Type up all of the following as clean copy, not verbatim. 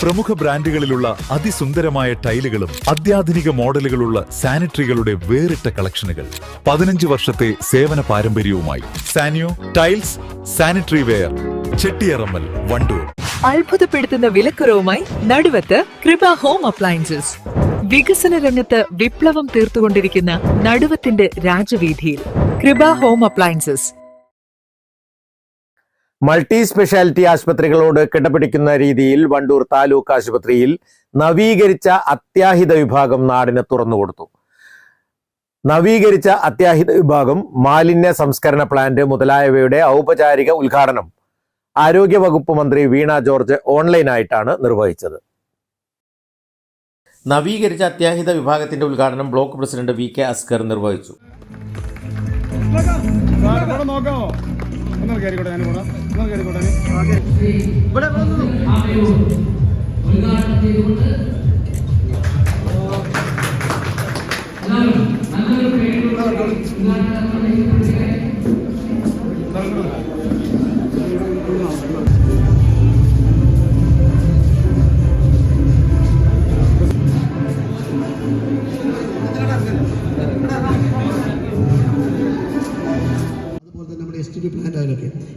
പ്രമുഖ ബ്രാൻഡുകളിലുള്ള അതിസുന്ദരമായ ടൈലുകളും അത്യാധുനിക മോഡലുകളുള്ള സാനിറ്ററികളുടെ വേറിട്ട കളക്ഷനുകൾ. 15 വർഷത്തെ സേവന പാരമ്പര്യവുമായി Saniyo tiles, sanitary ware, Chettiyarammal, Wandoor. അത്ഭുതപ്പെടുത്തുന്ന വിലക്കുറവുമായി നടുവത്ത് കൃപ ഹോം അപ്ലയൻസസ്. വികസന രംഗത്ത് വിപ്ലവം തീർത്തുകൊണ്ടിരിക്കുന്ന നടുവത്തിന്റെ രാജവീതിയിൽ കൃപ ഹോം അപ്ലയൻസസ്. മൾട്ടി സ്പെഷ്യാലിറ്റി ആശുപത്രികളോട് കിടപിടിക്കുന്ന രീതിയിൽ വണ്ടൂർ താലൂക്ക് ആശുപത്രിയിൽ നവീകരിച്ച അത്യാഹിത വിഭാഗം നാടിന് തുറന്നുകൊടുത്തു. നവീകരിച്ച അത്യാഹിത വിഭാഗം, മാലിന്യ സംസ്കരണ പ്ലാന്റ് മുതലായവയുടെ ഔപചാരിക ഉദ്ഘാടനം ആരോഗ്യവകുപ്പ് മന്ത്രി വീണ ജോർജ് ഓൺലൈനായിട്ടാണ് നിർവഹിച്ചത്. നവീകരിച്ച അത്യാഹിത വിഭാഗത്തിന്റെ ഉദ്ഘാടനം ബ്ലോക്ക് പ്രസിഡന്റ് VK അസ്കർ നിർവഹിച്ചു.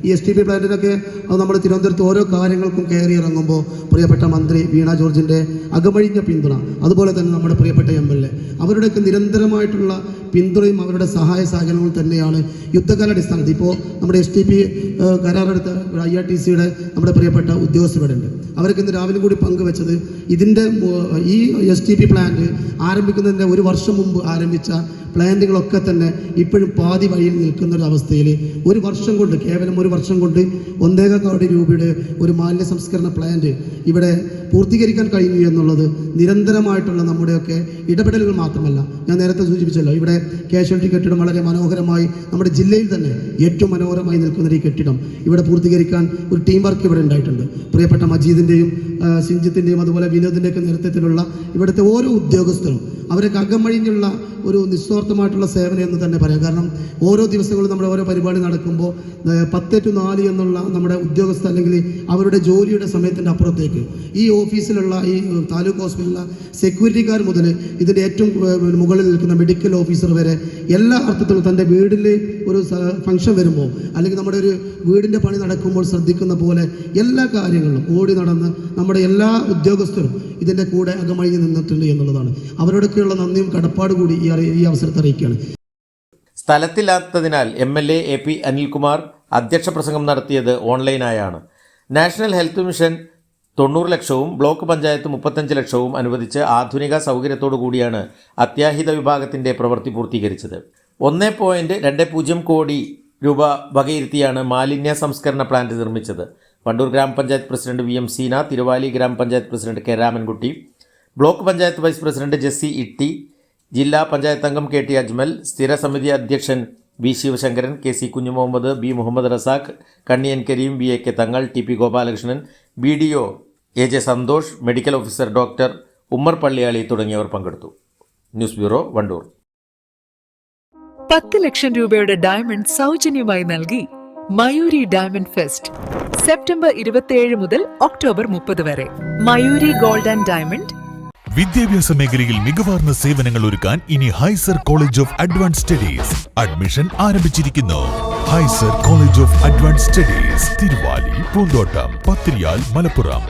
ഈ STP പ്ലാന്റിലൊക്കെ അത് നമ്മൾ തിരുവനന്തപുരത്ത് ഓരോ കാര്യങ്ങൾക്കും കയറി ഇറങ്ങുമ്പോൾ പ്രിയപ്പെട്ട മന്ത്രി വീണ ജോർജിൻ്റെ അകമഴിഞ്ഞ പിന്തുണ, അതുപോലെ തന്നെ നമ്മുടെ പ്രിയപ്പെട്ട MLA അവരുടെയൊക്കെ നിരന്തരമായിട്ടുള്ള പിന്തുണയും അവരുടെ സഹായ സഹകരണവും തന്നെയാണ് യുദ്ധകാലാടിസ്ഥാനത്തിൽ ഇപ്പോൾ നമ്മുടെ STP കരാറെടുത്ത IRTCയുടെ നമ്മുടെ പ്രിയപ്പെട്ട ഉദ്യോഗസ്ഥരുടെ ഉണ്ട്. അവർക്ക് ഇന്ന് രാവിലെ കൂടി പങ്കുവെച്ചത് ഇതിൻ്റെ ഈ STP പ്ലാന്റ് ആരംഭിക്കുന്നതിൻ്റെ 1 വർഷം മുമ്പ് ആരംഭിച്ച പ്ലാന്റുകളൊക്കെ തന്നെ ഇപ്പോഴും പാതി വഴിയിൽ നിൽക്കുന്ന ഒരു അവസ്ഥയിൽ 1 വർഷം കൊണ്ട്, കേവലം 1 വർഷം കൊണ്ട് 1.25 കോടി രൂപയുടെ ഒരു മാലിന്യ സംസ്കരണ പ്ലാന്റ് ഇവിടെ പൂർത്തീകരിക്കാൻ കഴിഞ്ഞു എന്നുള്ളത് നിരന്തരമായിട്ടുള്ള നമ്മുടെയൊക്കെ ഇടപെടലുകൾ മാത്രമല്ല. ഞാൻ നേരത്തെ സൂചിപ്പിച്ചല്ലോ, ഇവിടെ കാഷ്വാലിറ്റി കെട്ടിടം വളരെ മനോഹരമായി നമ്മുടെ ജില്ലയിൽ തന്നെ ഏറ്റവും മനോഹരമായി നിൽക്കുന്ന ഈ കെട്ടിടം ഇവിടെ പൂർത്തീകരിക്കാൻ ഒരു ടീം വർക്ക് ഇവിടെ ഉണ്ടായിട്ടുണ്ട്. പ്രിയപ്പെട്ട മജീദിൻ്റെയും സിഞ്ചിത്തിൻ്റെയും അതുപോലെ വിനോദിൻ്റെയൊക്കെ നേതൃത്വത്തിലുള്ള ഇവിടുത്തെ ഓരോ ഉദ്യോഗസ്ഥരും അവരൊക്കെ അകമഴിഞ്ഞുള്ള ഒരു നിസ്വാർത്ഥമായിട്ടുള്ള സേവനം എന്ന് തന്നെ പറയാം. കാരണം ഓരോ ദിവസങ്ങളും നമ്മുടെ ഓരോ പരിപാടി നടക്കുമ്പോൾ 10 to 4 എന്നുള്ള നമ്മുടെ ഉദ്യോഗസ്ഥ അല്ലെങ്കിൽ അവരുടെ ജോലിയുടെ സമയത്തിൻ്റെ അപ്പുറത്തേക്ക് ഈ ഓഫീസിലുള്ള ഈ താലൂക്ക് ഹോസ്പിറ്റലിലുള്ള സെക്യൂരിറ്റിക്കാർ മുതൽ ഇതിൻ്റെ ഏറ്റവും മുകളിൽ നിൽക്കുന്ന മെഡിക്കൽ ഓഫീസർ വരെ എല്ലാ അർത്ഥത്തിലും തൻ്റെ വീട്ടിൽ ഒരു ഫംഗ്ഷൻ വരുമ്പോൾ അല്ലെങ്കിൽ നമ്മുടെ ഒരു വീടിൻ്റെ പണി നടക്കുമ്പോൾ ശ്രദ്ധിക്കുന്ന പോലെ എല്ലാ കാര്യങ്ങളിലും ഓടി നടന്ന് നമ്മുടെ എല്ലാ ഉദ്യോഗസ്ഥരും ഇതിൻ്റെ കൂടെ അകമഴിഞ്ഞ് നിന്നിട്ടുണ്ട് എന്നുള്ളതാണ്. അവരോടൊക്കെയുള്ള നന്ദിയും കടപ്പാട് കൂടി ഈ അവസരത്തെ അറിയിക്കുകയാണ്. സ്ഥലത്തില്ലാത്തതിനാൽ MLA AP അനിൽകുമാർ അധ്യക്ഷ പ്രസംഗം നടത്തിയത് ഓൺലൈനായാണ്. നാഷണൽ ഹെൽത്ത് മിഷൻ 90 ലക്ഷവും ബ്ലോക്ക് പഞ്ചായത്ത് 35 ലക്ഷവും അനുവദിച്ച് ആധുനിക സൗകര്യത്തോടു കൂടിയാണ് അത്യാഹിത വിഭാഗത്തിന്റെ പ്രവൃത്തി പൂർത്തീകരിച്ചത്. 1.20 കോടി രൂപ വകയിരുത്തിയാണ് മാലിന്യ സംസ്കരണ പ്ലാന്റ് നിർമ്മിച്ചത്. വണ്ടൂർ ഗ്രാമപഞ്ചായത്ത് president VM Seena, Thiruvali grama panchayat president K Ramankutty, block panchayat vice president Jessy Itty, ജില്ലാ പഞ്ചായത്ത് അംഗം KT അജ്മൽ, സ്ഥിരസമിതി അധ്യക്ഷൻ B Sivasankaran, KC Kunhumuhammed, B Muhammed Razak, Kanniyan Kareem, VAK Thangal, TP Gopalakrishnan, BDO AJ Santhosh, medical officer doctor Ummer Palliyali തുടങ്ങിയവർ പങ്കെടുത്തു. News bureau, Wandoor. 10 ലക്ഷം രൂപയുടെ ഡയമണ്ട് സൗജന്യമായി നൽകി മയൂരി ഡയമണ്ട് ഫെസ്റ്റ്. സെപ്റ്റംബർ 27 മുതൽ ഒക്ടോബർ 30 വരെ. Mayuri gold and diamond. വിദ്യാഭ്യാസ മേഖലയിൽ മികവാർന്ന സേവനങ്ങൾ ഒരുക്കാൻ ഇനി ഹൈസർ college of advance studies admission ആരംഭിച്ചിരിക്കുന്നു. ഹൈസർ college of advance studies, Thiruvali, Poonthottam, Pathiriyal, Malappuram.